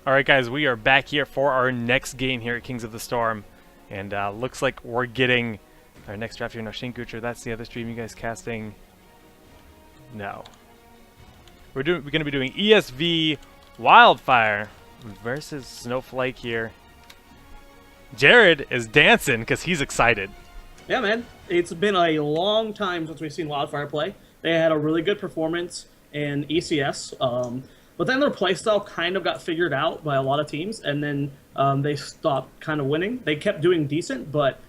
All right, guys, we are back here for our next game here at Kings of the Storm, and looks like we're getting our next draft here. No, Shinkucher, that's the other stream you guys casting. No, we're going to be doing ESV Wildfire versus Snowflake here. Jared is dancing because he's excited. Yeah, man. It's been a long time since we've seen Wildfire play. They had a really good performance in ECS, but then their playstyle kind of got figured out by a lot of teams, and then they stopped kind of winning. They kept doing decent, but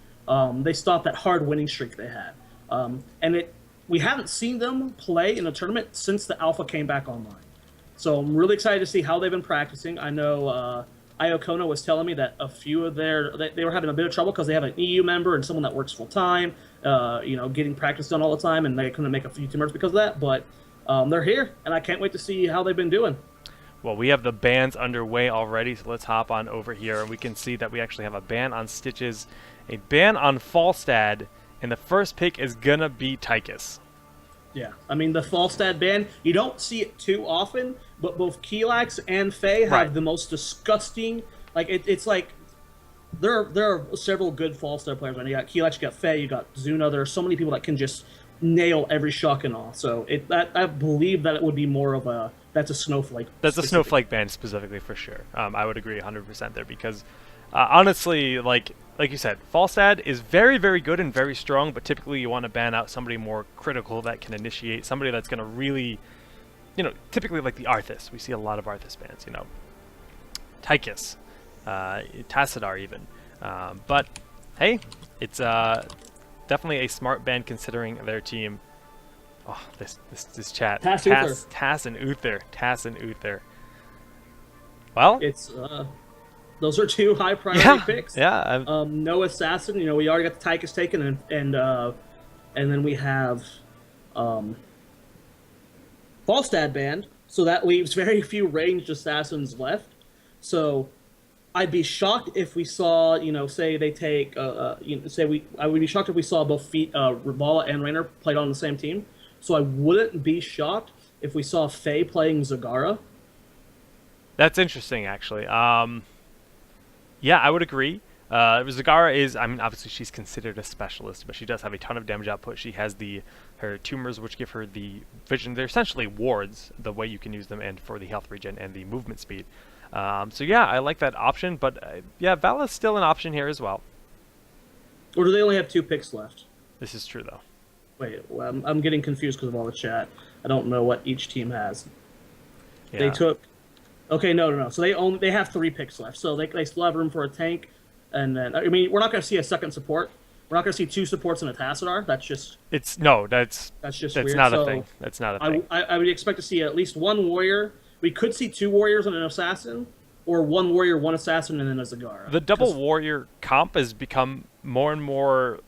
they stopped that hard winning streak they had. We haven't seen them play in a tournament since the alpha came back online. So I'm really excited to see how they've been practicing. I know Iocona was telling me that a few of they were having a bit of trouble because they have an EU member and someone that works full time, getting practice done all the time, and they couldn't make a few teammates because of that. But they're here, and I can't wait to see how they've been doing. Well, we have the bans underway already, so let's hop on over here, and we can see that we actually have a ban on Stitches, a ban on Falstad, and the first pick is gonna be Tychus. Yeah, I mean, the Falstad ban, you don't see it too often, but both Keelax and Faye have the most disgusting, it's like, there are several good Falstad players. You got Keelax, you got Faye, you got Zuna, there are so many people that can just nail every shock and all. So I believe that it would be more of that's a Snowflake. That's a Snowflake ban specifically for sure. I would agree 100% there because honestly, like you said, Falstad is very, very good and very strong, but typically you want to ban out somebody more critical that can initiate, somebody that's going to really, typically like the Arthas. We see a lot of Arthas bans, Tychus, Tassadar even. But hey, it's definitely a smart ban considering their team. Oh, this chat. Tass and Uther. Well, it's those are two high priority picks. Yeah. No assassin. We already got the Tychus taken, and then we have Falstad banned, so that leaves very few ranged assassins left. So I'd be shocked if we saw, say they take, I would be shocked if we saw both Rivala and Raynor played on the same team. So I wouldn't be shocked if we saw Faye playing Zagara. That's interesting, actually. Yeah, I would agree. Zagara is, obviously she's considered a specialist, but she does have a ton of damage output. She has her tumors, which give her the vision. They're essentially wards, the way you can use them, and for the health regen and the movement speed. So yeah, I like that option, but yeah, Vala's still an option here as well. Or do they only have 2 picks left? This is true, though. Wait, well, I'm getting confused because of all the chat. I don't know what each team has. Yeah. They took... Okay, no. So they have 3 picks left, so they still have room for a tank, and then we're not going to see a second support. We're not going to see 2 supports and a Tassadar. That's just that's weird. Not a thing. That's not a thing. I would expect to see at least 1 warrior. We could see 2 warriors and an assassin, or 1 warrior, 1 assassin, and then a Zagara. The double warrior comp has become more and more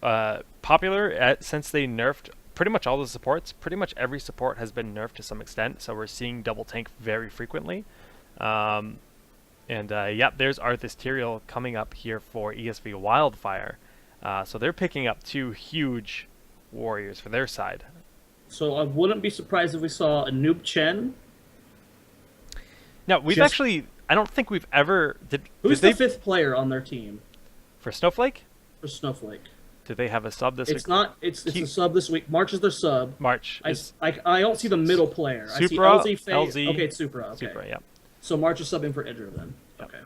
popular since they nerfed pretty much all the supports. Pretty much every support has been nerfed to some extent, so we're seeing double tank very frequently. Yep, there's Arthas Tyrael coming up here for ESV Wildfire. So they're picking up 2 huge warriors for their side. So I wouldn't be surprised if we saw a Noob Chen. Now, I don't think we've ever... Who's the 5th player on their team? For Snowflake? For Snowflake. Did they have a sub this week? It's a sub this week. March is their sub. I don't see the middle player. Supra, I see LZ. Okay, it's Supra. Okay. Supra, yeah. So March is subbing for Idra then. Okay.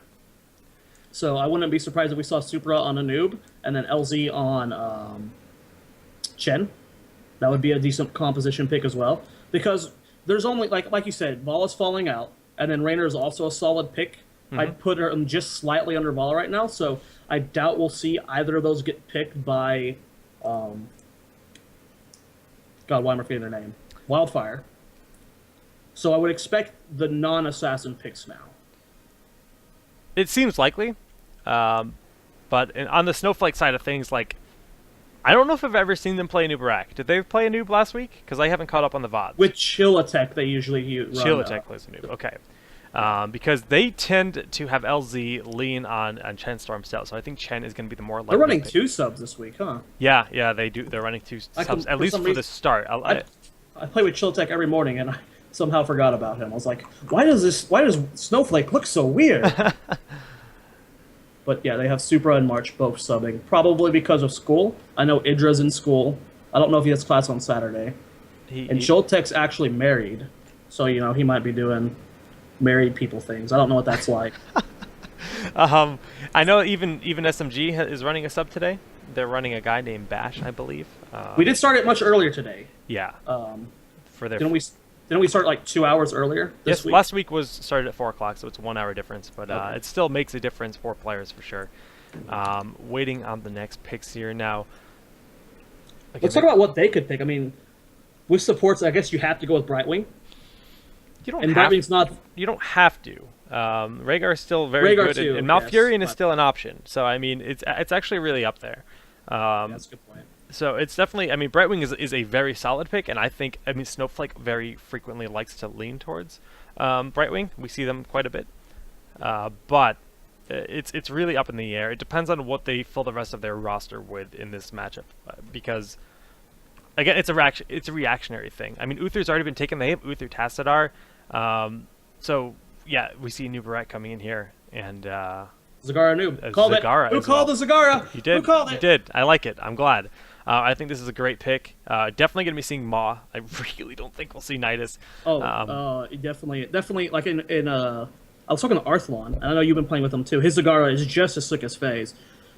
So I wouldn't be surprised if we saw Supra on a noob and then LZ on Chen. That would be a decent composition pick as well. Because there's only, like you said, Vala's falling out, and then Raynor is also a solid pick. Mm-hmm. I'd put her just slightly under Vala right now, so I doubt we'll see either of those get picked by, God, why am I forgetting their name? Wildfire. So I would expect the non-assassin picks now. It seems likely, but on the Snowflake side of things, I don't know if I've ever seen them play a noob rack. Did they play a noob last week? Because I haven't caught up on the VODs. With Chill-A-Tech, they usually run. Chill-A-Tech plays a noob, okay. Because they tend to have LZ lean on Chen Storm Stout, so I think Chen is going to be the more likely. They're running 2 subs this week, huh? Yeah, they do. They're running 2 subs, at least for the start. I play with Chill-A-Tech every morning, and somehow forgot about him. I was like, why does Snowflake look so weird? But yeah, they have Supra and March both subbing, probably because of school. I know Idra's in school. I don't know if he has class on Saturday. And Joltek's actually married, so he might be doing married people things. I don't know what that's like. I know even SMG is running a sub today. They're running a guy named Bash, I believe. We did start it much earlier today. Yeah. For their didn't we start like 2 hours earlier this week? Last week was started at 4 o'clock, so it's a 1 hour difference. But it still makes a difference for players for sure. Waiting on the next picks here now. Okay, let's talk about what they could pick. I mean, with supports, I guess you have to go with Brightwing. You don't and have Brightwing's not. You don't have to. Rhaegar is still very Rhaegar good, too, and Malfurion yes, is still an option. So I mean, it's actually really up there. That's a good point. So it's definitely. I mean, Brightwing is a very solid pick, and I mean Snowflake very frequently likes to lean towards Brightwing. We see them quite a bit, but it's really up in the air. It depends on what they fill the rest of their roster with in this matchup, because again, it's a reactionary thing. I mean, Uther's already been taken. They have Uther Tassadar, so yeah, we see Nubarak coming in here, and Zagara noob. Called Zagara it. Who called the Zagara? You did. Who called it? You did. I like it. I'm glad. I think this is a great pick. Definitely going to be seeing Maw. I really don't think we'll see Nidus. Definitely. Like I was talking to Arthlon, and I know you've been playing with him too. His Zagara is just as slick as FaZe.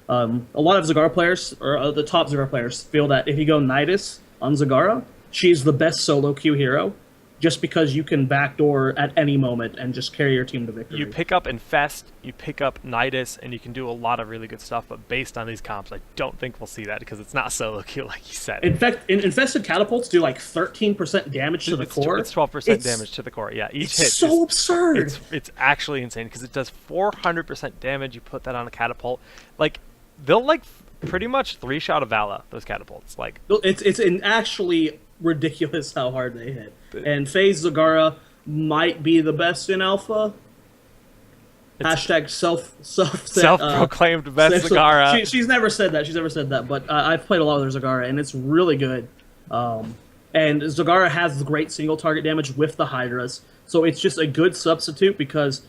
A lot of Zagara players, or the top Zagara players, feel that if you go Nidus on Zagara, she's the best solo queue hero, just because you can backdoor at any moment and just carry your team to victory. You pick up Infest, you pick up Nidus, and you can do a lot of really good stuff, but based on these comps, I don't think we'll see that because it's not solo queue like you said. In fact, Infested Catapults do like 13% damage to the core. It's 12% damage to the core, yeah. Each hit so absurd! It's actually insane because it does 400% damage. You put that on a catapult. Like, they'll like pretty much 3-shot a Vala, those catapults. Like, it's actually ridiculous how hard they hit. And FaZe Zagara might be the best in alpha. Hashtag self-proclaimed best Zagara. She's never said that. But I've played a lot of their Zagara, and it's really good. And Zagara has great single target damage with the Hydras, so it's just a good substitute because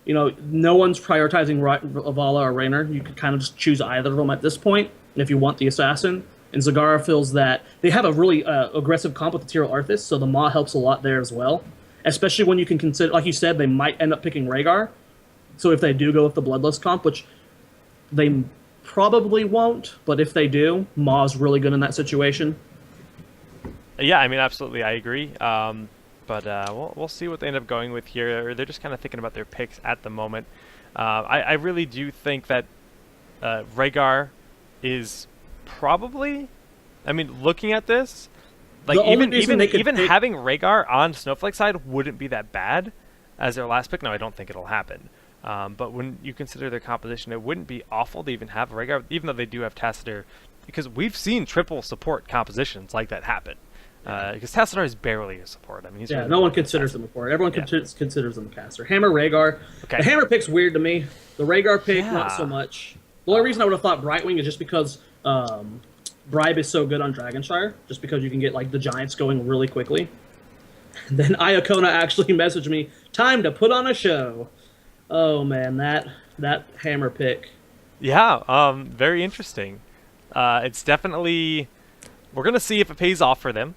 no one's prioritizing Vala or Raynor. You can kind of just choose either of them at this point if you want the assassin. And Zagara feels that they have a really aggressive comp with the Tyral Arthas, so the Maw helps a lot there as well. Especially when you can consider, like you said, they might end up picking Rhaegar. So if they do go with the Bloodlust comp, which they probably won't, but if they do, Maw's really good in that situation. Yeah, I mean, absolutely, I agree. But we'll see what they end up going with here. They're just kind of thinking about their picks at the moment. I really do think that Rhaegar is probably, I mean, looking at this, like even having Rhaegar on Snowflake side wouldn't be that bad as their last pick. No, I don't think it'll happen. But when you consider their composition, it wouldn't be awful to even have Rhaegar, even though they do have Tassadar, because we've seen triple support compositions like that happen. Because Tassadar is barely a support. I mean, he's no one considers him a support. Everyone considers him a caster. Hammer Rhaegar. Okay. The Hammer pick's weird to me. The Rhaegar pick, not so much. The only reason I would have thought Brightwing is just because Bribe is so good on Dragonshire, just because you can get like the Giants going really quickly. And then Iacona actually messaged me, time to put on a show. Oh man, that Hammer pick. Yeah, very interesting. It's definitely, we're gonna see if it pays off for them.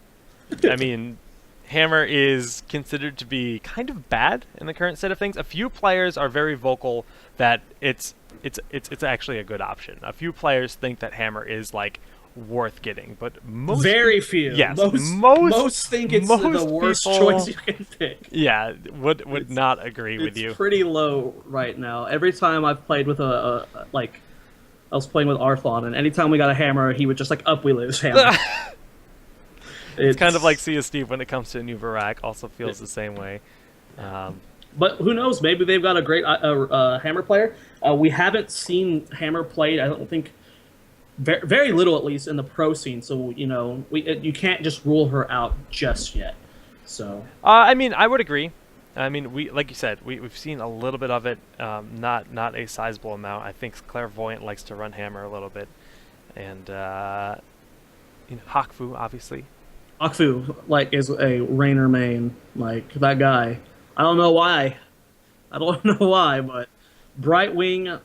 I mean, Hammer is considered to be kind of bad in the current state of things. A few players are very vocal that it's actually a good option. A few players think that Hammer is like worth getting, but most very few. Yes, most think it's the worst choice you can pick. Yeah, would not agree with you. It's pretty low right now. Every time I've played with I was playing with Arthlon, and anytime we got a Hammer, he would just like up we lose Hammer. It's kind of like Sia Steve when it comes to a new Barak. Also feels the same way. But who knows? Maybe they've got a great Hammer player. We haven't seen Hammer played, I don't think, very little at least in the pro scene. So you can't just rule her out just yet. So I mean, I would agree. I mean, like you said, we've seen a little bit of it, not a sizable amount. I think Clairvoyant likes to run Hammer a little bit, and Hakfu obviously. Akfu like is a Rainer main, like that guy. I don't know why. I don't know why, but Brightwing.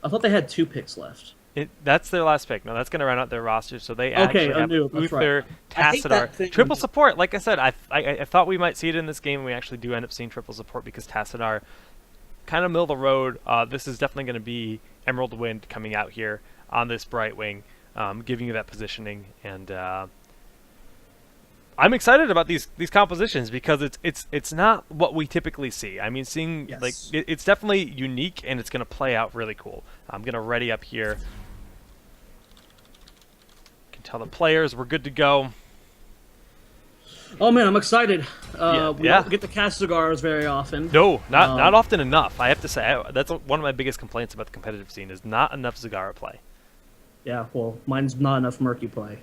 I thought they had 2 picks left. That's their last pick. No, that's going to round out their roster. So they Okay, actually have Anu, that's Uther, right. I hate that Tassadar, thing. triple support. Like I said, I thought we might see it in this game. We actually do end up seeing triple support because Tassadar, kind of middle of the road. This is definitely going to be Emerald Wind coming out here on this Brightwing, giving you that positioning. And I'm excited about these compositions because it's not what we typically see. I mean, seeing Yes. like it's definitely unique and it's going to play out really cool. I'm going to ready up here. Can tell the players we're good to go. Oh man, I'm excited. We yeah. don't get the cast cigars very often. No, not often enough. I have to say that's one of my biggest complaints about the competitive scene is not enough Zagara play. Yeah, well, mine's not enough Murky play.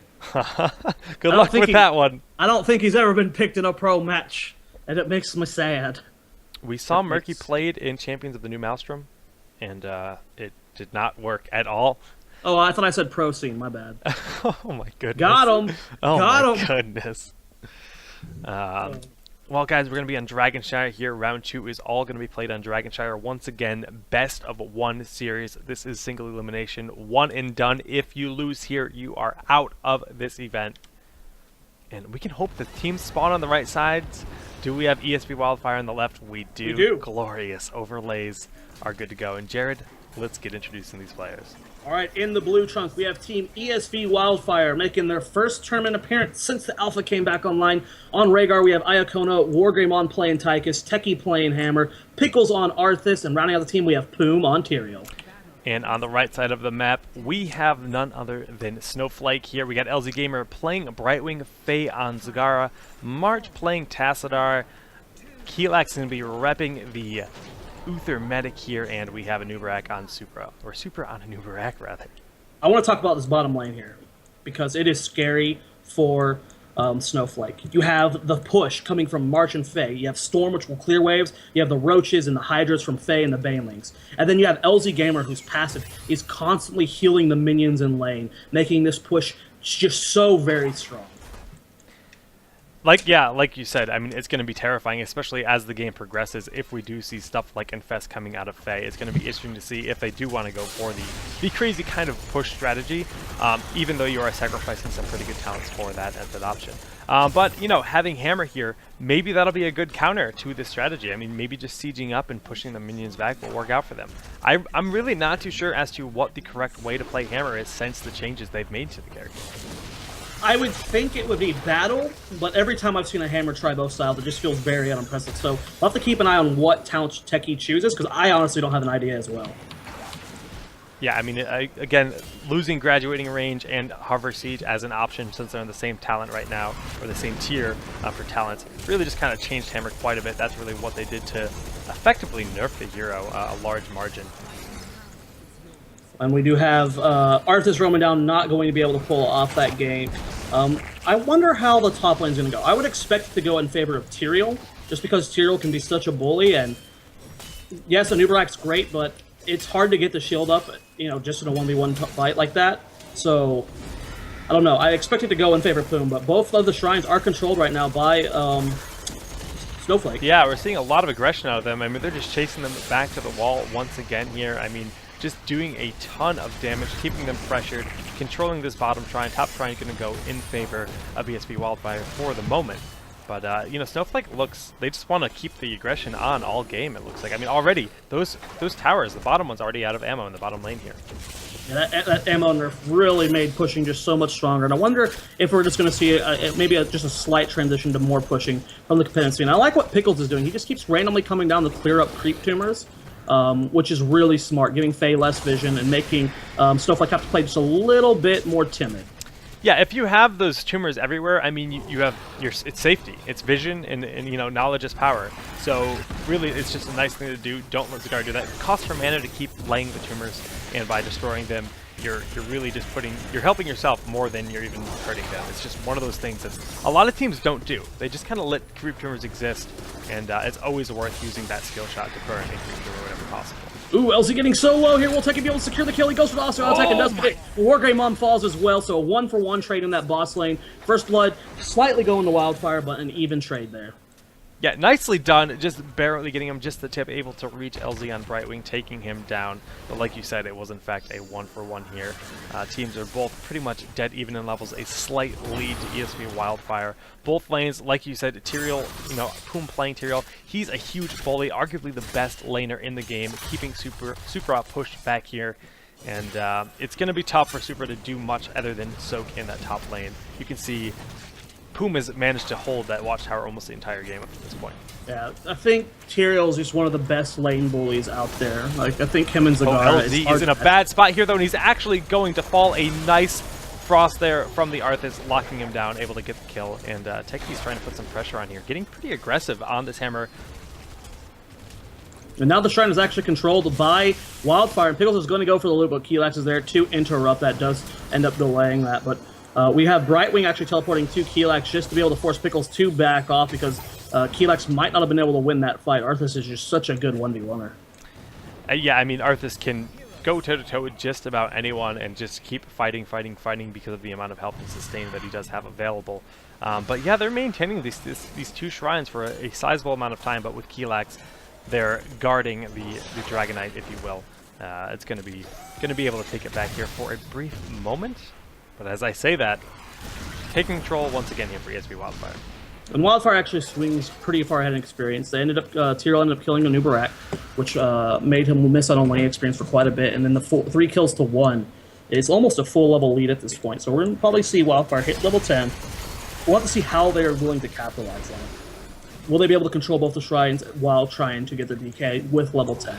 Good luck with that one. I don't think he's ever been picked in a pro match, and it makes me sad. We saw Murky played in Champions of the New Maelstrom, and it did not work at all. Oh, I thought I said pro scene. My bad. Oh my goodness. Got him. Oh Got my him. goodness. Well, guys, we're going to be on Dragonshire here. Round 2 is all going to be played on Dragonshire. Once again, best of 1 series. This is single elimination, 1 and done. If you lose here, you are out of this event. And we can hope the teams spawn on the right sides. Do we have ESV Wildfire on the left? We do. We do. Glorious overlays are good to go. And Jared, let's get introducing these players. All right, in the blue trunk, we have Team ESV Wildfire making their first tournament appearance since the Alpha came back online. On Rhaegar, we have Iacona, Wargreymon playing Tychus, Techie playing Hammer, Pickles on Arthas, and rounding out the team, we have Poom on Tyrael. And on the right side of the map, we have none other than Snowflake here. We got LZ Gamer playing Brightwing, Faye on Zagara, March playing Tassadar, Keelak's going to be repping the Uther Medic here, and we have a Nubarak on Supra, or Supra on a Nubarak, rather. I want to talk about this bottom lane here, because it is scary for Snowflake. You have the push coming from March and Faye. You have Storm, which will clear waves. You have the Roaches and the Hydras from Faye and the Banelings. And then you have LZ Gamer, whose passive is constantly healing the minions in lane, making this push just so very strong. Like you said, I mean, it's going to be terrifying, especially as the game progresses. If we do see stuff like Infest coming out of Faye, it's going to be interesting to see if they do want to go for the crazy kind of push strategy, even though you are sacrificing some pretty good talents for that as an option. But, you know, having Hammer here, maybe that'll be a good counter to this strategy. I mean, maybe just sieging up and pushing the minions back will work out for them. I'm really not too sure as to what the correct way to play Hammer is since the changes they've made to the character. I would think it would be battle, but every time I've seen a Hammer try both styles, it just feels very unimpressive. So we'll have to keep an eye on what talent Techie chooses, because I honestly don't have an idea as well. Yeah, I mean, again, losing Graduating Range and Hover Siege as an option since they're in the same talent right now, or the same tier for talents, really just kind of changed Hammer quite a bit. That's really what they did to effectively nerf the hero a large margin. And we do have Arthas roaming down, not going to be able to pull off that game. I wonder how the top lane's going to go. I would expect it to go in favor of Tyrael, just because Tyrael can be such a bully. And yes, Anubarak's great, but it's hard to get the shield up, you know, just in a 1v1 fight like that. So, I don't know. I expect it to go in favor of Poom, but both of the shrines are controlled right now by Snowflake. Yeah, we're seeing a lot of aggression out of them. I mean, they're just chasing them back to the wall once again here. I mean, just doing a ton of damage, keeping them pressured, controlling this bottom shrine. Top shrine going to go in favor of ESV Wildfire for the moment. But, you know, Snowflake looks, they just want to keep the aggression on all game, it looks like. I mean, already, those towers, the bottom one's already out of ammo in the bottom lane here. Yeah, that ammo nerf really made pushing just so much stronger. And I wonder if we're just going to see maybe just a slight transition to more pushing from the competitive scene. I like what Pickles is doing. He just keeps randomly coming down to clear up creep tumors. Which is really smart, giving Faye less vision and making Snowflake have to play just a little bit more timid. Yeah, if you have those tumors everywhere, I mean, you have it's safety, it's vision, and you know, knowledge is power. So really, it's just a nice thing to do. Don't let Zagara do that. It costs for mana to keep laying the tumors, and by destroying them, you're really just you're helping yourself more than you're even hurting them. It's just one of those things that a lot of teams don't do. They just kind of let creep tumors exist, and it's always worth using that skill shot to burn a creep tumor whenever possible. Ooh, LZ getting so low here. Will Tekken be able to secure the kill? He goes for the Oscar attack and does get it. Wargreymon falls as well, so a 1-for-1 trade in that boss lane. First blood, slightly going to Wildfire, but an even trade there. Yeah, nicely done. Just barely getting him just the tip, able to reach LZ on Brightwing, taking him down. But like you said, it was in fact a 1-for-1 here. Teams are both pretty much dead even in levels, a slight lead to ESV Wildfire. Both lanes, like you said, Tyrael, Poom playing Tyrael, he's a huge bully, arguably the best laner in the game, keeping Supra pushed back here. And it's going to be tough for Supra to do much other than soak in that top lane. You can see Poom has managed to hold that watchtower almost the entire game up to this point. Yeah, I think Tyrael is just one of the best lane bullies out there. Like, I think him and Zagara LZ is in a bad spot here, though, and he's actually going to fall. A nice frost there from the Arthas, locking him down, able to get the kill. And Techi's trying to put some pressure on here, getting pretty aggressive on this hammer. And now the shrine is actually controlled by Wildfire, and Pickles is going to go for the loop, but Keelax is there to interrupt. That does end up delaying that, but we have Brightwing actually teleporting to Keelax just to be able to force Pickles to back off, because Keelax might not have been able to win that fight. Arthas is just such a good 1v1er. Yeah, I mean, Arthas can go toe-to-toe with just about anyone and just keep fighting because of the amount of health and sustain that he does have available. But yeah, they're maintaining these two shrines for a sizable amount of time, but with Keelax, they're guarding the Dragonite, if you will. It's going to be able to take it back here for a brief moment. But as I say that, taking control once again here for ESV Wildfire. And Wildfire actually swings pretty far ahead in experience. They Tyrael ended up killing a Nubarak, which made him miss out on lane experience for quite a bit. And then the 3 kills to 1 is almost a full level lead at this point. So we're going to probably see Wildfire hit level 10. We'll have to see how they're willing to capitalize on it. Will they be able to control both the shrines while trying to get the DK with level 10?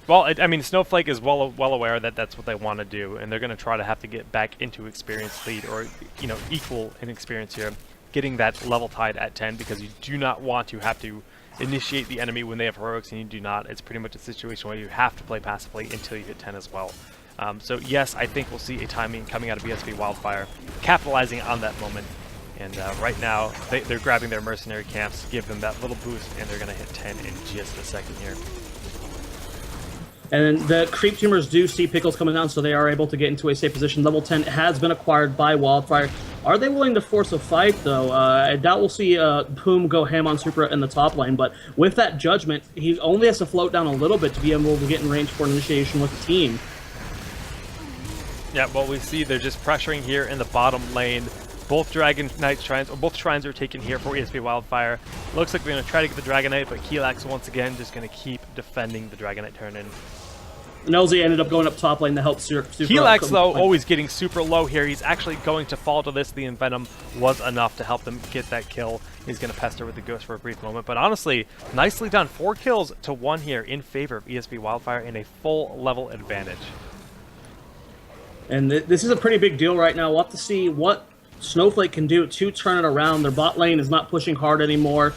Well, I mean, Snowflake is well aware that that's what they want to do, and they're going to try to have to get back into experience lead, or equal in experience here, getting that level tied at 10, because you do not want to have to initiate the enemy when they have heroics, and you do not. It's pretty much a situation where you have to play passively until you hit 10 as well. So yes, I think we'll see a timing coming out of ESV Wildfire, capitalizing on that moment. And right now, they're grabbing their mercenary camps, give them that little boost, and they're going to hit 10 in just a second here. And the creep tumors do see Pickles coming down, so they are able to get into a safe position. Level 10 has been acquired by Wildfire. Are they willing to force a fight, though? I doubt we'll see Poom go ham on Supra in the top lane, but with that judgment, he only has to float down a little bit to be able to get in range for an initiation with the team. Yeah, well, we see they're just pressuring here in the bottom lane. Both Dragonite shrines, or both shrines are taken here for ESV Wildfire. Looks like we're going to try to get the Dragonite, but Keelax once again just going to keep defending the Dragonite turn-in. Nelzy ended up going up top lane to help Supra. Keelax, though, always getting super low here. He's actually going to fall to this. The Envenom was enough to help them get that kill. He's going to pester with the Ghost for a brief moment. But honestly, nicely done. 4 kills to 1 here in favor of ESV Wildfire and a full level advantage. And this is a pretty big deal right now. We'll have to see what Snowflake can do to turn it around. Their bot lane is not pushing hard anymore.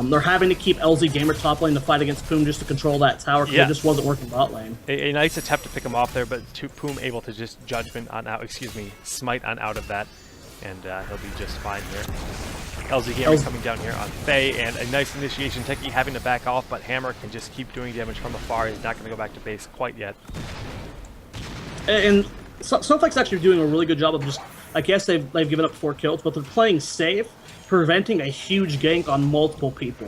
They're having to keep LZ Gamer top lane to fight against Poom just to control that tower, because it just wasn't working bot lane. A nice attempt to pick him off there, but Poom able to just smite on out of that, and he'll be just fine here. LZ Gamer coming down here on Faye, and a nice initiation. Techie having to back off, but Hammer can just keep doing damage from afar. He's not going to go back to base quite yet. And Snowflake's actually doing a really good job of just, I guess they've given up 4 kills, but they're playing safe, preventing a huge gank on multiple people,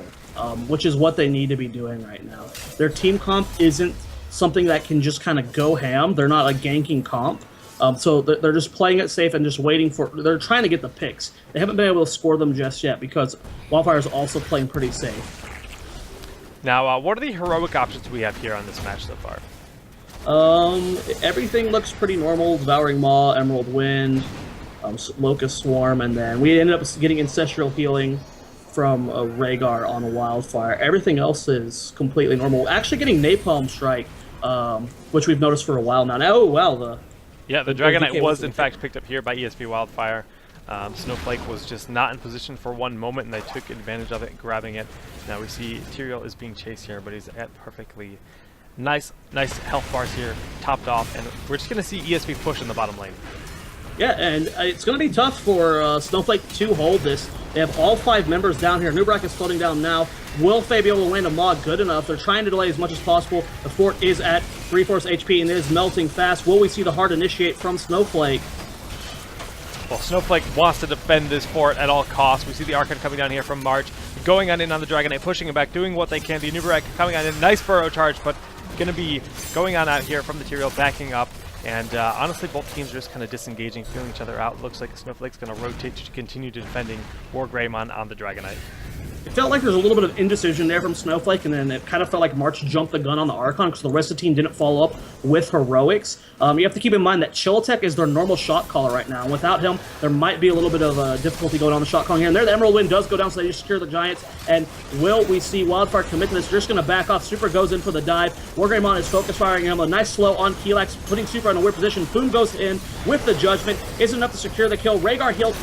which is what they need to be doing right now. Their team comp isn't something that can just kind of go ham. They're not a ganking comp. So they're just playing it safe and just waiting for... They're trying to get the picks. They haven't been able to score them just yet, because Wildfire is also playing pretty safe. Now, what are the heroic options we have here on this match so far? Everything looks pretty normal. Devouring Maw, Emerald Wind, Locust Swarm, and then we ended up getting Ancestral Healing from Rhaegar on a Wildfire. Everything else is completely normal. Actually getting Napalm Strike, which we've noticed for a while now. Oh, wow. The Dragonite was in fact picked up here by ESV Wildfire. Snowflake was just not in position for one moment, and they took advantage of it, grabbing it. Now we see Tyrael is being chased here, but he's at perfectly Nice health bars here, topped off, and we're just going to see ESV push in the bottom lane. Yeah, and it's going to be tough for Snowflake to hold this. They have all 5 members down here. Nubrak is floating down now. Will Faye be able to land a mod good enough? They're trying to delay as much as possible. The fort is at 3/4 HP and it is melting fast. Will we see the hard initiate from Snowflake? Well, Snowflake wants to defend this fort at all costs. We see the Archon coming down here from March, going on in on the Dragonite, pushing him back, doing what they can. The Nubrak coming on in, nice burrow charge, but going to be going on out here from the Tyrael, backing up. And honestly, both teams are just kind of disengaging, feeling each other out. Looks like Snowflake's going to rotate to continue defending War Greymon on the Dragonite. It felt like there's a little bit of indecision there from Snowflake, and then it kind of felt like March jumped the gun on the Archon because the rest of the team didn't follow up with heroics. You have to keep in mind that Chiltech is their normal shot caller right now. Without him, there might be a little bit of difficulty going on the shot calling here and there. The Emerald Wind does go down, so they just secure the Giants. And will we see Wildfire commit to this? They're just going to back off. Super goes in for the dive. Wargreymon is focus firing him. A nice slow on Keelax, putting Super in a weird position. Boom goes in with the Judgment. Isn't enough to secure the kill. Rhaegar healed.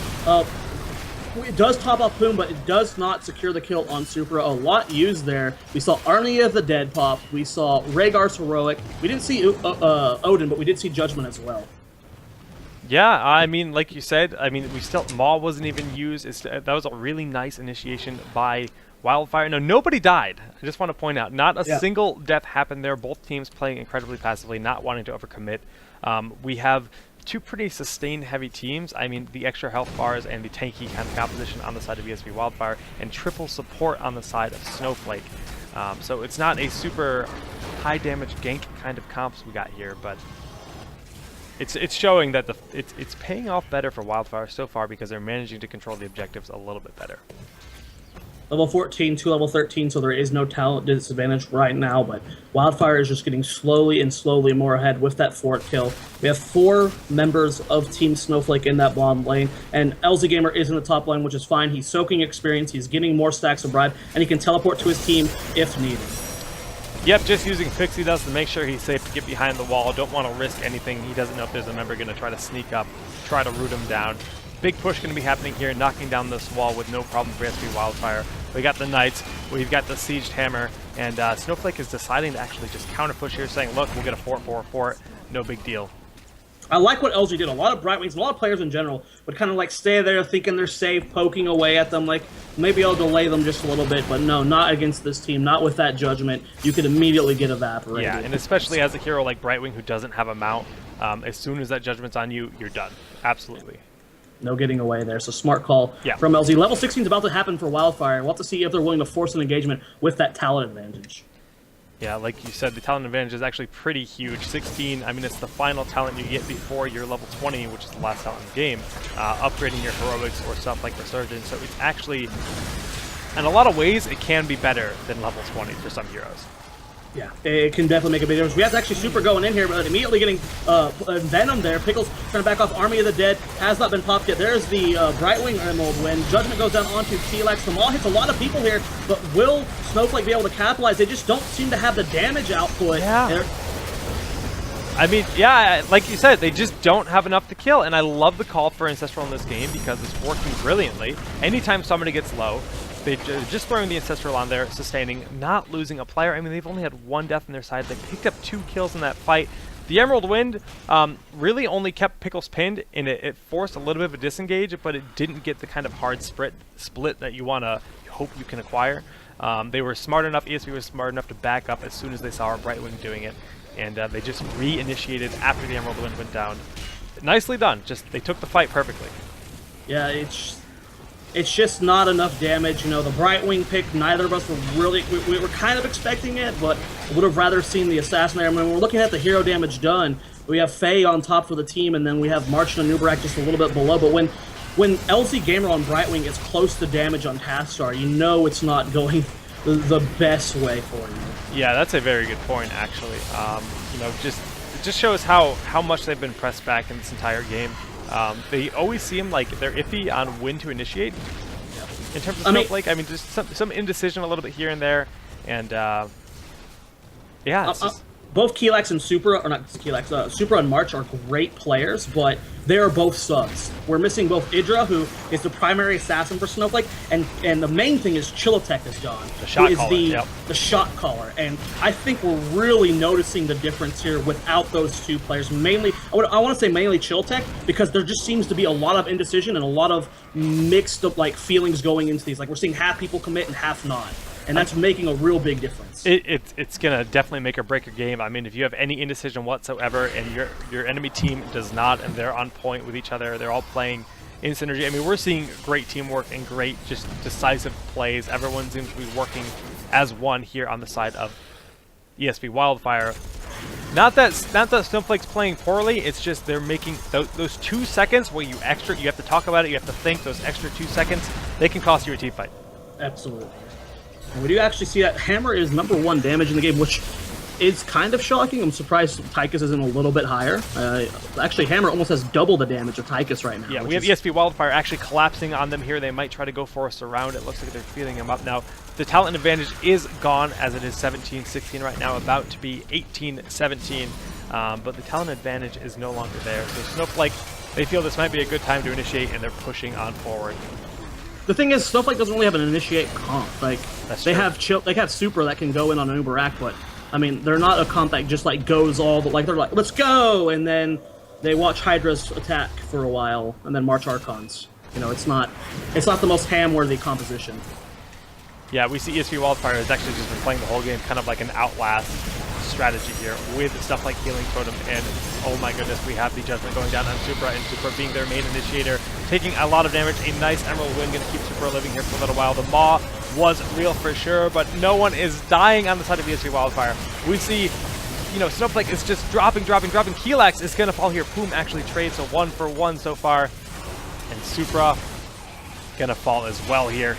It does top off Poom, but it does not secure the kill on Supra. A lot used there. We saw Army of the Dead pop. We saw Rhaegar's heroic. We didn't see Odin, but we did see Judgment as well. Yeah, I mean, like you said, I mean, Maw wasn't even used. That was a really nice initiation by Wildfire. No, nobody died. I just want to point out, not a single death happened there. Both teams playing incredibly passively, not wanting to overcommit. We have 2 pretty sustained heavy teams. I mean, the extra health bars and the tanky kind of composition on the side of ESV Wildfire, and triple support on the side of Snowflake. So it's not a super high damage gank kind of comps we got here, but it's showing that it's paying off better for Wildfire so far because they're managing to control the objectives a little bit better. Level 14 to level 13, so there is no talent disadvantage right now, but Wildfire is just getting slowly and slowly more ahead with that fort kill. We have 4 members of Team Snowflake in that bottom lane, and LZ Gamer is in the top lane, which is fine. He's soaking experience, he's getting more stacks of bribe, and he can teleport to his team if needed. Yep, just using Pixie Dust to make sure he's safe to get behind the wall. Don't want to risk anything. He doesn't know if there's a member going to try to sneak up, try to root him down. Big push going to be happening here, knocking down this wall with no problem for ESV Wildfire. We got the Knights, we've got the Sieged Hammer, and Snowflake is deciding to actually just counter push here, saying, look, we'll get a 4-4-4, no big deal. I like what LG did. A lot of Brightwings, a lot of players in general, would kind of like stay there thinking they're safe, poking away at them, like maybe I'll delay them just a little bit, but no, not against this team, not with that Judgment. You could immediately get evaporated. Yeah, and especially as a hero like Brightwing who doesn't have a mount, as soon as that Judgment's on you, you're done. Absolutely. No getting away there, so smart call from LZ. Level 16 is about to happen for Wildfire. We'll have to see if they're willing to force an engagement with that talent advantage. Yeah, like you said, the talent advantage is actually pretty huge. 16, I mean, it's the final talent you get before your level 20, which is the last talent in the game, upgrading your heroics or stuff like Resurgence. So it's actually, in a lot of ways, it can be better than level 20 for some heroes. Yeah, it can definitely make a big difference. We have to actually Super going in here, but immediately getting Venom there. Pickles trying to back off Army of the Dead. Has not been popped yet. There's the Brightwing Emerald Wind. Judgment goes down onto Keelax. The Maw hits a lot of people here, but will Snowflake be able to capitalize? They just don't seem to have the damage output. Yeah. I mean, yeah, like you said, they just don't have enough to kill, and I love the call for Ancestral in this game because it's working brilliantly. Anytime somebody gets low, they're just throwing the Ancestral on there, sustaining, not losing a player. I mean, they've only had 1 death on their side. They picked up 2 kills in that fight. The Emerald Wind really only kept Pickles pinned, and it forced a little bit of a disengage, but it didn't get the kind of hard split that you want to hope you can acquire. They were smart enough, ESV was smart enough to back up as soon as they saw our Brightwing doing it, and they just re-initiated after the Emerald Wind went down. Nicely done. Just they took the fight perfectly. Yeah, it's just not enough damage. You know, the Brightwing pick, neither of us were really, we were kind of expecting it, but would have rather seen the Assassin there. I mean, we're looking at the hero damage done. We have Faye on top for the team, and then we have March and Nubarak just a little bit below. But when LZ Gamer on Brightwing is close to damage on Tastar, you know it's not going the best way for you. Yeah, that's a very good point, actually. You know, it just shows how much they've been pressed back in this entire game. They always seem like they're iffy on when to initiate. In terms of Snowflake, I mean, just some indecision a little bit here and there, and yeah, both Keelax and Supra, or not Keelax, Supra and March are great players, but they are both subs. We're missing both Idra, who is the primary assassin for Snowflake, and the main thing is Chilotech is gone. The shot who is caller, the shot caller. And I think we're really noticing the difference here without those two players. Mainly, I want to say mainly Chilotech, because there just seems to be a lot of indecision and a lot of mixed up like feelings going into these. Like we're seeing half people commit and half not. And that's making a real big difference. It's going to definitely make or break your game. I mean, if you have any indecision whatsoever and your enemy team does not, and they're on point with each other, they're all playing in synergy. I mean, we're seeing great teamwork and great just decisive plays. Everyone seems to be working as one here on the side of ESV Wildfire. Not that Snowflake's playing poorly, it's just they're making those 2 seconds where you have to talk about it, you have to think, those extra 2 seconds, they can cost you a team fight. Absolutely. And we do actually see that Hammer is #1 damage in the game, which is kind of shocking. I'm surprised Tychus isn't a little bit higher. Actually, Hammer almost has double the damage of Tychus right now. Yeah, we have ESV Wildfire actually collapsing on them here. They might try to go for a surround. It looks like they're feeling him up now. The talent advantage is gone, as it is 17-16 right now, about to be 18-17. But the talent advantage is no longer there. So Snowflake, they feel this might be a good time to initiate, and they're pushing on forward. The thing is, Snowflake doesn't really have an initiate comp. Like they have Supra that can go in on an Uberak, but I mean they're not a comp that just like goes all the like they're like let's go, and then they watch Hydra's attack for a while and then march Archons. You know, it's not the most ham-worthy composition. Yeah, we see ESV Wildfire has actually just been playing the whole game kind of like an Outlast strategy here with stuff like Healing Totem, and oh my goodness, we have the Judgment going down on Supra, and Supra being their main initiator, taking a lot of damage. A nice Emerald Wind going to keep Supra living here for a little while. The Maw was real for sure, but no one is dying on the side of ESV Wildfire. We see, you know, Snowflake is just dropping. Keelax is going to fall here. Poom actually trades, so 1-for-1 so far, and Supra going to fall as well here.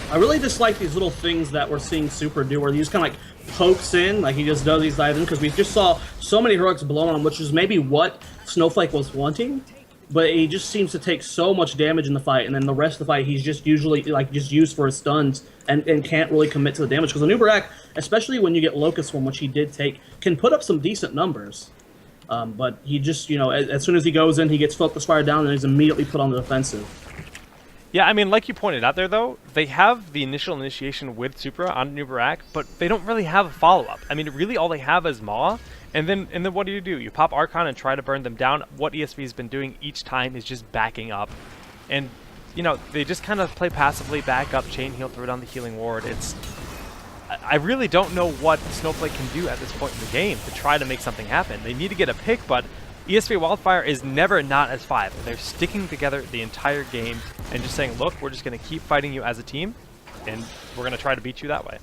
I really dislike these little things that we're seeing Supra do, where he just kind of like pokes in, like he just does these dives in, because we just saw so many heroics blown on him, which is maybe what Snowflake was wanting, but he just seems to take so much damage in the fight, and then the rest of the fight he's just usually like just used for his stuns and can't really commit to the damage, because an Uberak, especially when you get Locust Swarm, which he did take, can put up some decent numbers. But he just, you know, as soon as he goes in, he gets Focus Fire down and he's immediately put on the defensive. Yeah, I mean, like you pointed out there, though, they have the initial initiation with Supra on Uberak, but they don't really have a follow-up. I mean, really all they have is Maw, and then what do? You pop Archon and try to burn them down. What ESV's been doing each time is just backing up. And, you know, they just kind of play passively, back up, chain heal, throw down the healing ward. I really don't know what Snowflake can do at this point in the game to try to make something happen. They need to get a pick, but ESV Wildfire is never not as 5. They're sticking together the entire game and just saying, look, we're just going to keep fighting you as a team, and we're going to try to beat you that way.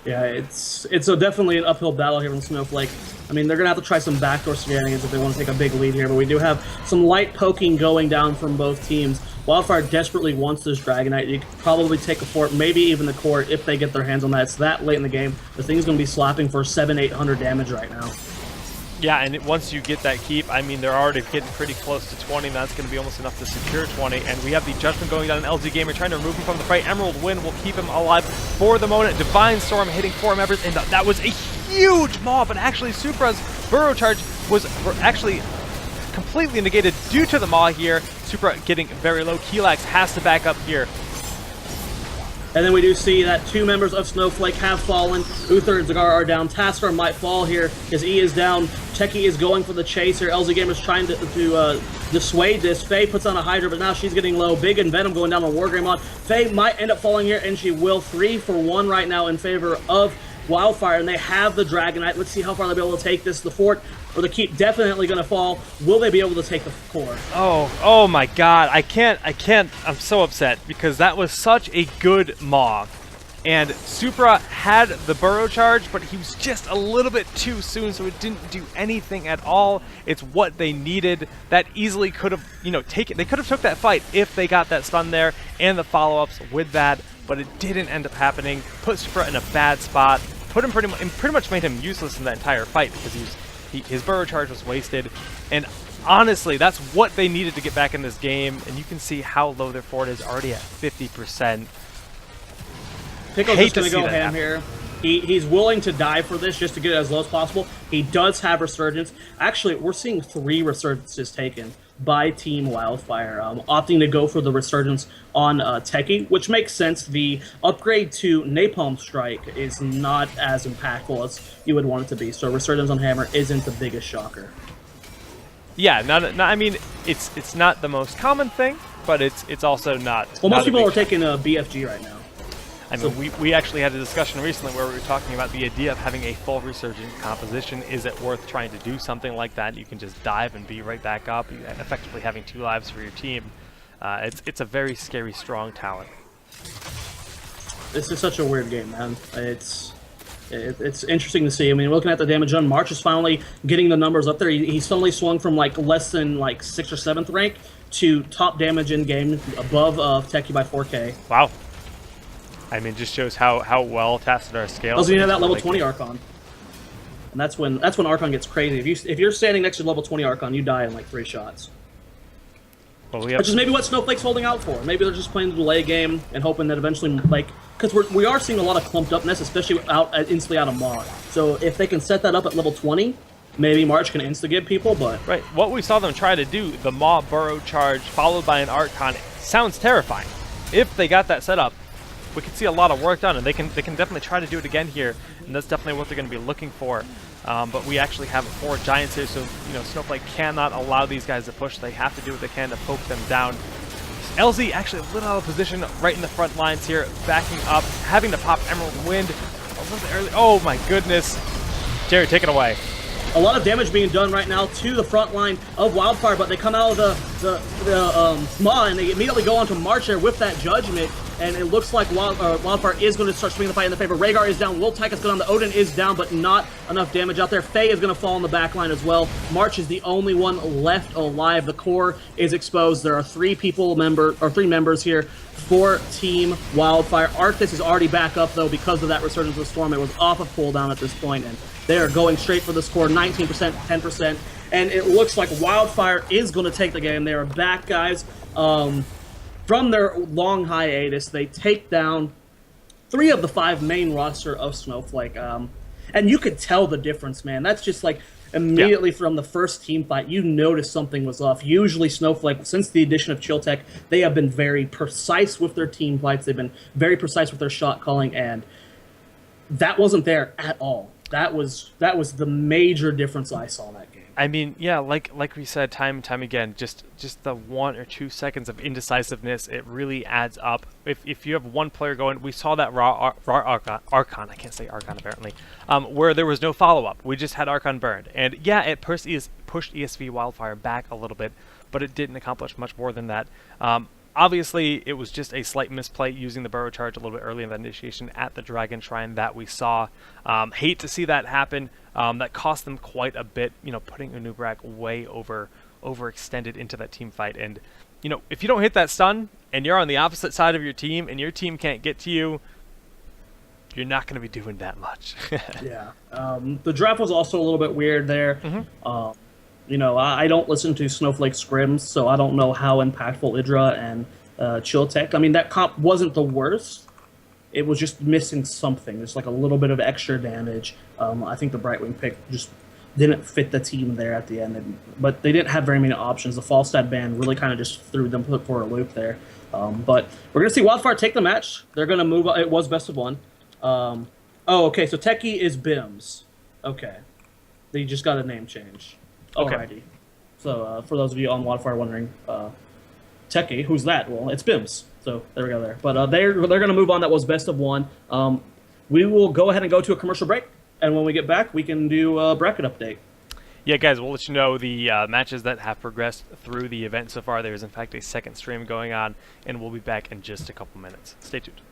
Yeah, it's definitely an uphill battle here from Snowflake. I mean, they're going to have to try some backdoor shenanigans if they want to take a big lead here, but we do have some light poking going down from both teams. Wildfire desperately wants this Dragonite. You could probably take a fort, maybe even the court, if they get their hands on that. It's that late in the game. The thing's going to be slapping for 700-800 damage right now. Yeah, and once you get that keep, I mean, they're already getting pretty close to 20, and that's going to be almost enough to secure 20. And we have the Judgment going down, an LZ Gamer trying to remove him from the fight. Emerald Wind will keep him alive for the moment. Divine Storm hitting 4 members, and that was a huge maw, but actually Supra's Burrow Charge was actually completely negated due to the maw here. Supra getting very low. Keelax has to back up here. And then we do see that 2 members of Snowflake have fallen. Uther and Zagar are down. Taskar might fall here. His E is down. Techie is going for the chase here. LZ Gamer's trying to dissuade this. Faye puts on a Hydra, but now she's getting low. Big and Venom going down on Wargreymon. Faye might end up falling here, and she will. 3-for-1 right now in favor of Wildfire, and they have the Dragonite. Let's see how far they'll be able to take this. The fort or the keep definitely going to fall. Will they be able to take the core? Oh my god. I can't. I'm so upset because that was such a good maw. And Supra had the Burrow Charge, but he was just a little bit too soon, so it didn't do anything at all. It's what they needed. That easily could have, you know, taken. They could have took that fight if they got that stun there and the follow-ups with that, but it didn't end up happening. Put Supra in a bad spot. Put him pretty much made him useless in that entire fight because his Burrow Charge was wasted. And honestly, that's what they needed to get back in this game. And you can see how low their fort is, already at 50%. Pickle's just going to go ham here. He's willing to die for this just to get it as low as possible. He does have Resurgence. Actually, we're seeing 3 Resurgences taken by Team Wildfire, opting to go for the Resurgence on Techie, which makes sense. The upgrade to Napalm Strike is not as impactful as you would want it to be, so Resurgence on Hammer isn't the biggest shocker. Yeah, I mean, it's not the most common thing, but it's also not. Well, not most people are shocker. taking a BFG right now. I mean, we actually had a discussion recently where we were talking about the idea of having a full Resurgent composition. Is it worth trying to do something like that? You can just dive and be right back up, effectively having 2 lives for your team. It's a very scary, strong talent. This is such a weird game, man. It's interesting to see. I mean, looking at the damage done, March is finally getting the numbers up there. He suddenly swung from like less than like 6th or 7th rank to top damage in game, above Techie by 4K. Wow. I mean, just shows how well tested our scale. Also, you have that level 20 Archon, and that's when Archon gets crazy. If you're standing next to level 20 Archon, you die in like 3 shots. Well, Which is maybe what Snowflake's holding out for. Maybe they're just playing the delay game and hoping that eventually, like, because we are seeing a lot of clumped upness, especially instantly out of Maw. So if they can set that up at level 20, maybe March can insta-give people. But right, what we saw them try to do, the Maw burrow charge followed by an Archon, sounds terrifying. If they got that set up, we could see a lot of work done, and they can definitely try to do it again here, and that's definitely what they're going to be looking for. But we actually have 4 Giants here, so you know Snowflake cannot allow these guys to push. They have to do what they can to poke them down. LZ actually a little out of position right in the front lines here, backing up, having to pop Emerald Wind. A little bit early. Oh my goodness. Jerry, take it away. A lot of damage being done right now to the front line of Wildfire, but they come out of the Maw and they immediately go on to March there with that Judgment, and it looks like Wildfire is going to start swinging the fight in the favor. Rhaegar is down, Will Tychus going on, the Odin is down, but not enough damage out there. Faye is going to fall in the back line as well. March is the only one left alive. The core is exposed. There are 3 members here for Team Wildfire. Arctis is already back up though because of that Resurgence of the Storm. It was off of cooldown at this point, and they are going straight for the score, 19%, 10%, and it looks like Wildfire is going to take the game. They are back, guys. From their long hiatus, they take down 3 of the 5 main roster of Snowflake, and you could tell the difference, man. That's just like immediately from the first team fight, you noticed something was off. Usually Snowflake, since the addition of Chilltech, they have been very precise with their team fights. They've been very precise with their shot calling, and that wasn't there at all. That was the major difference I saw in that game. I mean, yeah, like we said time and time again, just the 1 or 2 seconds of indecisiveness, it really adds up. If you have one player going, we saw that raw Archon, I can't say Archon apparently, where there was no follow-up. We just had Archon burned. And yeah, it pushed ESV Wildfire back a little bit, but it didn't accomplish much more than that. Obviously, it was just a slight misplay using the burrow charge a little bit early in the initiation at the Dragon Shrine that we saw. Hate to see that happen. That cost them quite a bit, you know, putting Unubrak way overextended into that team fight. And, you know, if you don't hit that stun and you're on the opposite side of your team and your team can't get to you, you're not going to be doing that much. Yeah. The draft was also a little bit weird there. Mm-hmm. You know, I don't listen to Snowflake scrims, so I don't know how impactful Idra and Chilltech. I mean, that comp wasn't the worst. It was just missing something. There's like a little bit of extra damage. I think the Brightwing pick just didn't fit the team there at the end. But they didn't have very many options. The Falstad ban really kind of just threw them for a loop there. But we're going to see Wildfire take the match. They're going to move. It was best of 1. Oh, okay, so Techie is Bims. Okay. They just got a name change. Okay. Alrighty. So for those of you on Wildfire wondering, Techie, who's that? Well, it's Bims. So there we go there. But they're going to move on. That was best of 1. We will go ahead and go to a commercial break, and when we get back, we can do a bracket update. Yeah, guys, we'll let you know the matches that have progressed through the event so far. There is, in fact, a second stream going on, and we'll be back in just a couple minutes. Stay tuned.